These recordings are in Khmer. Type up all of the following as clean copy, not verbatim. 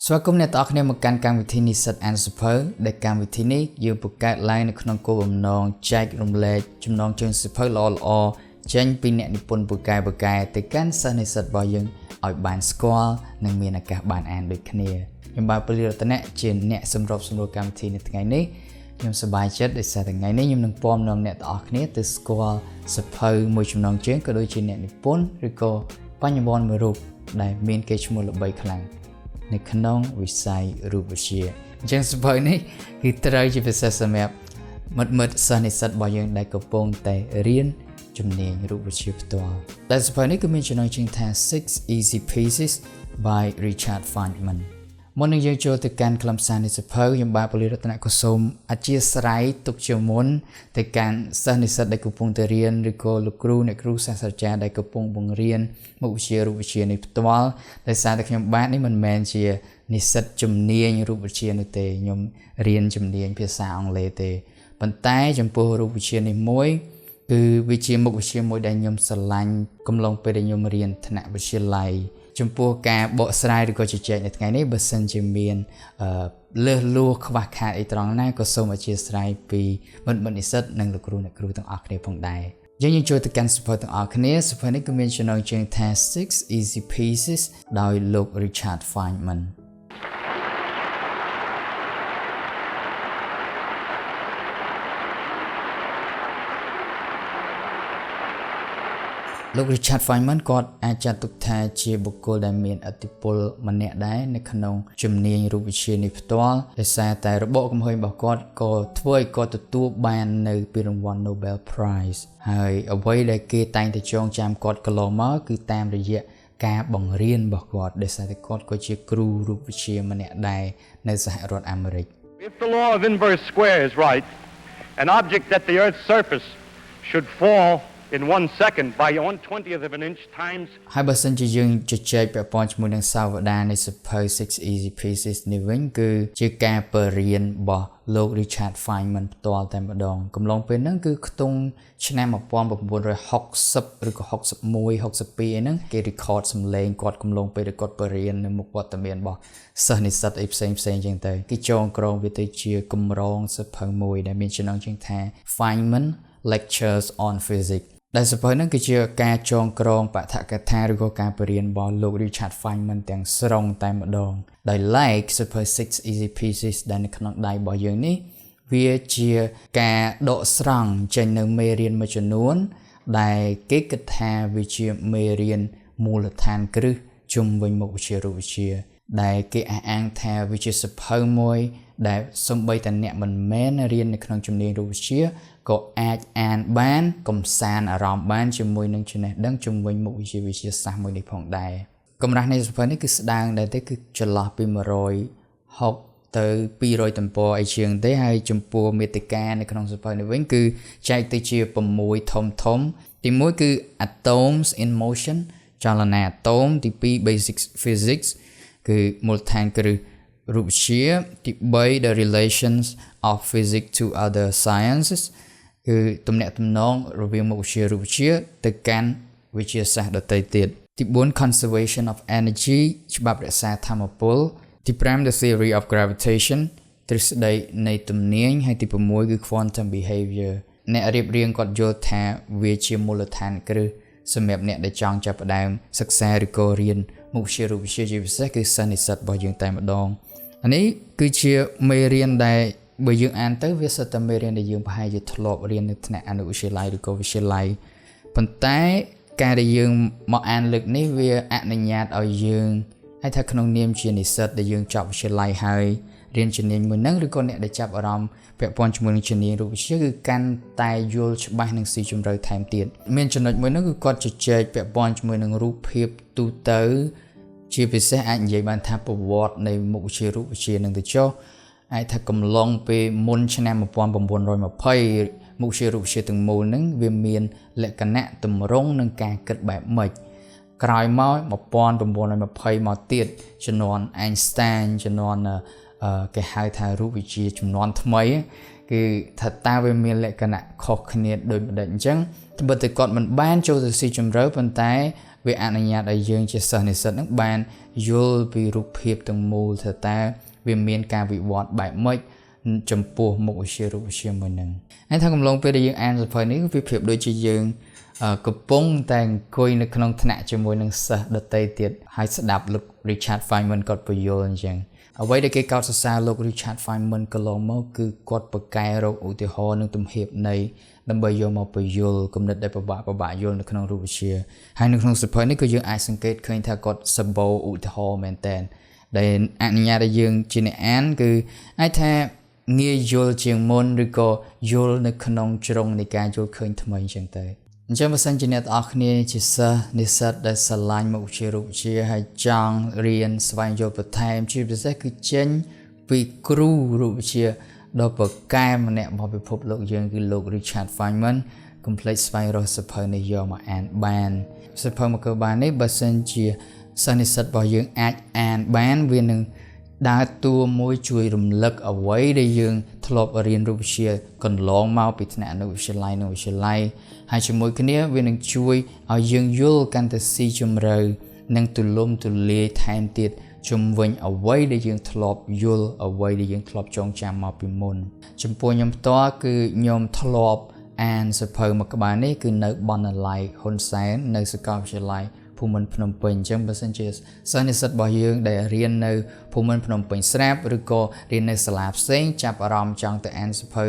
ស្វាគមន៍អ្នកទាំងអស់គ្នាមកកាន់កម្មវិធីនិស្សិតអានសៀវភៅដែលកម្មវិធីនេះយើងបង្កើតឡើងនៅក្នុងគោលបំណងចែករំលែកចំណងជើងសៀវភៅល្អៗចេញពីអ្នកនិពន្ធពូកែទៅកាន់សិស្សនិស្សិតរបស់យើងឲ្យបានស្គាល់និងមានឱកាសបានអានដូចគ្នាខ្ញុំបាទពលិរតនៈជាអ្នកសម្របសម្រួលកម្មវិធីនៅថ្ងៃនេះខ្ញុំសប្បាយចិត្តដោយសារថ្ងៃនេះខ្ញុំនឹងពំនាំអ្នកទាំងអស់គ្នាទៅស្គាល់សៀវភៅមួយចំណងជើងក៏ដូចជាអ្នកនិពន្ធឬក៏បញ្ញវន្តមួយរូបដែលមានកេរ្តិ៍ឈ្មោះល្បីខ្លាំងនៅក្នុងវិស័យរូបវិទ្យាអញ្ចឹងសៀវភៅនេះគឺត្រូវជាពិសេសសម្រាប់មិត្តសិស្សនិស្សិតរបស់យើងដែលកំពុងតែរៀនជំនាញរូបវិទ្យាផ្ទាល់ដែលសៀវភៅនេះគឺមានចំណងជើងថា Six Easy Pieces by Richard Feynman មុននឹងយើងចូលទៅកាន់ខ្លឹមសារនៃសៀវភៅខ្ញុំបាទពលិរតនៈក៏សូមអធិស្ឋានទុកជាមុនទៅកាន់សិស្សនិស្សិតដែលកំពុងតែរៀនឬក៏លោកគ្រូអ្នកគ្រូសាស្ត្រាចារ្យដែលកំពុងបង្រៀនមុខវិជ្ជារូបវិទ្យានេះផ្ទាល់ដោយសារតែខ្ញុំបាទនេះមិនមែនជានិស្សិតជំនាញរូបវិទ្យានោះទេខ្ញុំរៀនជំនាញភាសាអង់គ្លេសទេប៉ុន្តែចំពោះរូបវិទ្យានេះមួយគឺវាជាមុខវិជ្ជាមួយដែលខ្ញុំស្រឡាញ់កំឡុងពេលដែលខ្ញុំរៀនថ្នាក់វិទ្យាល័យចំពោះការបកស្រាយឬក៏ជជែកនៅថ្ងៃនេះបើសិនជាមានលើសលួសខ្វះខាតអីត្រង់ណាក៏សូមអធិស្ឋានពីមិត្តនិស្សិតនិងលោកគ្រូអ្នកគ្រូទាំងអស់គ្នាផងដែរយើងចូលទៅកាន់សៀវភៅទាំងអស់គ្នាសៀវភៅនេះគឺមានចំណងជើងថា Six Easy Pieces ដោយលោក Richard Feynmanលោក Richard Feynman គាត់អាចចាត់ទុកថាជាបុគ្គលដែលមានឥទ្ធិពលម្នាក់ដែរនៅក្នុងជំនាញរូបវិទ្យានេះផ្ទាល់ដោយសារតែរបបកំហុសរបស់គាត់ក៏ធ្វើឲ្យគាត់ទទួលបាននៅពានរង្វាន់ Nobel Prize ហើយអ្វីដែលគេតែងតែចងចាំគាត់កន្លងមកគឺតាមរយៈការបង្រៀនរបស់គាត់ដោយសារតែគាត់ក៏ជាគ្រូរូបវិទ្យាម្នាក់ដែរនៅសហរដ្ឋអាមេរិក If the law of inverse square is right, an object at the Earth's surface should fall in 1 second by 1/20th of an inch times ហើយបើសិនជាយើងជជែកពាក់ព័ន្ធជាមួយនឹងសាវតានៃសៀវភៅ Six Easy Pieces នេះវិញគឺជាការបរៀនរបស់លោក Richard Feynman ផ្ទាល់តែម្ដងកំឡុងពេលហ្នឹងគឺខ្ទង់ឆ្នាំ1960ឬក៏61 62អីហ្នឹងគេ record សំឡេងគាត់កំឡុងពេលគាត់បរៀននៅមុខវត្តមានរបស់សិស្សនិស្សិតអីផ្សេងៗចឹងទៅគេចងក្រងវាទៅជាគម្រោងសៀវភៅមួយដែលមានចំណងជើងថា Feynman Lectures on Physicsដែលសៀវភៅហ្នឹងគឺជាការចងក្រងបឋកថាឬក៏ការបរៀនរបស់លោក Richard Feynman ទាំងស្រុងតែម្ដងដោយឡែកសៀវភៅ Six Easy Pieces ដែលនៅក្នុងដៃរបស់យើងនេះវាជាការដកស្រង់ចេញនៅមេរៀនមួយចំនួនដែលគេគិតថាវាជាមេរៀនមូលដ្ឋានគ្រឹះជុំវិញមុខវិជ្ជារូបវិទ្យាដែលគេអះអាងថាវាជាសៀវភៅមួយដែលសូម្បីតែអ្នកមិនមែនរៀននៅក្នុងជំនាញរូបវិទ្យាក៏អាចអានបានកំសាន្តអារម្មណ៍បានជាមួយនឹងចំណេះដឹងជំវិញមុខវិជ្ជាវិទ្យាសាស្ត្រមួយនេះផងដែរកម្រាស់នៃសៀវភៅនេះគឺស្ដើងដែរទេគឺចន្លោះពី160ទៅ200ទំព័រអីជាងទេហើយចំពោះមាតិកានៅក្នុងសៀវភៅនេះវិញគឺចែកទៅជា6ធំទី1គឺ Atoms in Motion ចលនាអាតូមទី2 Basic Physics គឺមូលដ្ឋានគ្រឹះរូបវិទ្យាទី3 The Relations of Physics to Other Sciences គឺទំនាក់ទំនងរវាងមុខវិជ្ជារូបវិទ្យាទៅកាន់វិទ្យាសាស្ត្រដទៃទៀតទី4 Conservation of Energy ច្បាប់រក្សាថាមពលទី5 The Theory of Gravitation ទ្រឹស្ដីនៃទំនាញហើយទី6គឺ Quantum Behavior អ្នករៀបរៀងគាត់យល់ថាវាជាមូលដ្ឋានគ្រឹះសម្រាប់អ្នកដែលចង់ចាប់ផ្ដើមសិក្សាឬក៏រៀនមុខវិជ្ជារូបវិទ្យាជាពិសេសគឺសិស្សនិស្សិតរបស់យើងតែម្ដងអានេះគឺជាមេរៀនដែលបើយើងអានទៅវាសិតតែមេរៀនដែលយើងប្រហែលជាធ្លាប់រៀននៅថ្នាក់អនុវិទ្យាល័យឬក៏វិទ្យាល័យប៉ុន្តែការដែលយើងមកអានលើកនេះវាអនុញ្ញាតឲ្យយើងឲ្យថាក្នុងនាមជានិស្សិតដែលយើងចប់វិទ្យាល័យហើយរៀនជំនាញមួយហ្នឹងឬក៏អ្នកដែលចាប់អារម្មណ៍ពាក់ព័ន្ធជាមួយនឹងជំនាញរូបវិទ្យាគឺកាន់តែយល់ច្បាស់និងស៊ីជម្រៅថែមទៀតមានចំណុចមួយហ្នឹងគឺគាត់ជជែកពាក់ព័ន្ធជាមួយនឹងរូបភាពទូទៅជាពិសេសអាចនិយាយបានថាប្រវត្តិនៃមុខវិជ្ជារូបវិទ្យានឹងទៅចុះអាចថាកំឡុងពេលមុនឆ្នាំ1920មុខវិជ្ជារូបវិទ្យាទាំងមូលហ្នឹងវាមានលក្ខណៈទម្រង់និងការគិតបែបម៉េចក្រោយមក1920មកទៀតជំនាន់ Einstein ជំនាន់គេហៅថារូបវិទ្យាជំនាន់ថ្មីគឺថាតើវាមានលក្ខណៈខុសគ្នាដូចម្ដេចអញ្ចឹងត្បិតតែគាត់មិនបានចូលទៅស៊ីជម្រៅប៉ុន្តែ វាអនុញ្ញាតឲ្យយើងជាសិស្សនិស្សិតនឹងបានយល់ពីរូបភាពទាំងមូលថាតើវាមានការវិវត្តបែបម៉េចចំពោះមុខវិជ្ជារូបវិទ្យាមួយនឹងហើយថាកំឡុងពេលដែលយើងអានសៀវភៅនេះវាប្រៀបដូចជាយើងកំពុងតែអង្គុយនៅក្នុងថ្នាក់ជាមួយនឹងសិស្សដទៃទៀតហើយស្ដាប់លោក Richard Feynman គាត់ពន្យល់អញ្ចឹងអ្វីដែលគេកោតសរសើរលោក Richard Feynman កន្លងមកគឺគាត់បកកែរកឧទាហរណ៍និងទំហៀបនៃដើម្បីយកមកពន្យល់គំនិតដែលពិបាកយល់នៅក្នុងរូបវិទ្យាហើយនៅក្នុងសៀវភៅនេះក៏យើងអាចសង្កេតឃើញថាគាត់សម្បូរឧទាហរណ៍មែនតើដែលអនុញ្ញាតឲ្យយើងជាអ្នកអានគឺអាចថាងាយយល់ជាងមុនឬក៏យល់នៅក្នុងជ្រុងនៃការយល់ឃើញថ្មីអញ្ចឹងទៅអញ្ចឹងបើសិនជាអ្នកទាំងអស់គ្នាជាសិស្សនិស្សិតដែលស្រឡាញ់មុខវិជ្ជារូបវិទ្យាហើយចង់រៀនស្វែងយល់បន្ថែមជាពិសេសគឺចេញពីគ្រូរូបវិទ្យាដ៏ប្រកែកម្នាក់របស់ពិភពលោកយើងគឺលោក Richard Feynman កុំភ្លេចស្វែងរកសៀវភៅនេះយកមកអានបានសៀវភៅមកគឺបាននេះបើសិនជាសិស្សនិស្សិតរបស់យើងអាចអានបានវានឹងដើរតួមួយជួយរំលឹកអ្វីដែលយើងធ្លាប់រៀនរូបវិទ្យាកន្លងមកពីថ្នាក់អនុវិទ្យាល័យនិងវិទ្យាល័យហើយជាមួយគ្នាវានឹងជួយឲ្យយើងយល់កាន់តែស៊ីជម្រៅនិងទូលំទូលាយថែមទៀតជុំវិញអ្វីដែលយើងធ្លាប់យល់អ្វីដែលយើងធ្លាប់ចងចាំមកពីមុនចំពោះខ្ញុំផ្ទាល់គឺខ្ញុំធ្លាប់អានសៀវភៅមួយក្បាលនេះគឺនៅបណ្ណាល័យហ៊ុនសែននៅសាកលវិទ្យាល័យភូមិន្ទភ្នំពេញអញ្ចឹងបើសិនជាសិស្សនិស្សិតរបស់យើងដែលរៀននៅភូមិន្ទភ្នំពេញស្រាប់ឬក៏រៀននៅសាលាផ្សេងចាប់អារម្មណ៍ចង់ទៅអានសៀវភៅ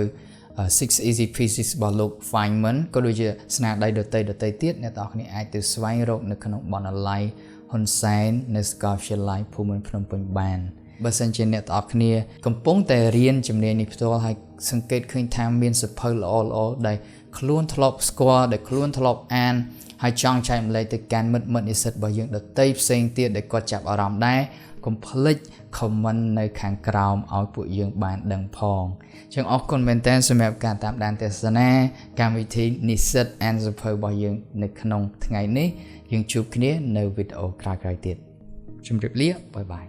Six Easy Pieces របស់លោក Feynman ក៏ដូចជាស្នាដៃដទៃទៀតអ្នកទាំងអស់គ្នាអាចទៅស្វែងរកនៅក្នុងបណ្ណាល័យហ៊ុនសែននៅសាកលវិទ្យាល័យភូមិន្ទភ្នំពេញបានបើសិនជាអ្នកទាំងអស់គ្នាកំពុងតែរៀនជំនាញនេះផ្ទាល់ហើយសង្កេតឃើញថាមានសៀវភៅល្អៗដែលខ្លួនធ្លាប់ស្គាល់ដែលខ្លួនធ្លាប់អានហើយចង់ចែកម្លែកទៅកាន់មិត្តនិស្សិតរបស់យើងដទៃផ្សេងទៀតដែលគាត់ចាប់អារម្មណ៍ដែរកុំភ្លេច comment នៅខាងក្រោមឲ្យពួកយើងបានដឹងផងចឹងអរគុណមែនតើសម្រាប់ការតាមដានទស្សនាកម្មវិធីនិស្សិតអានសៀវភៅរបស់យើងនៅក្នុងថ្ងៃនេះយើងជួបគ្នានៅវីដេអូក្រោយៗទៀតជម្រាបលាបាយបាយ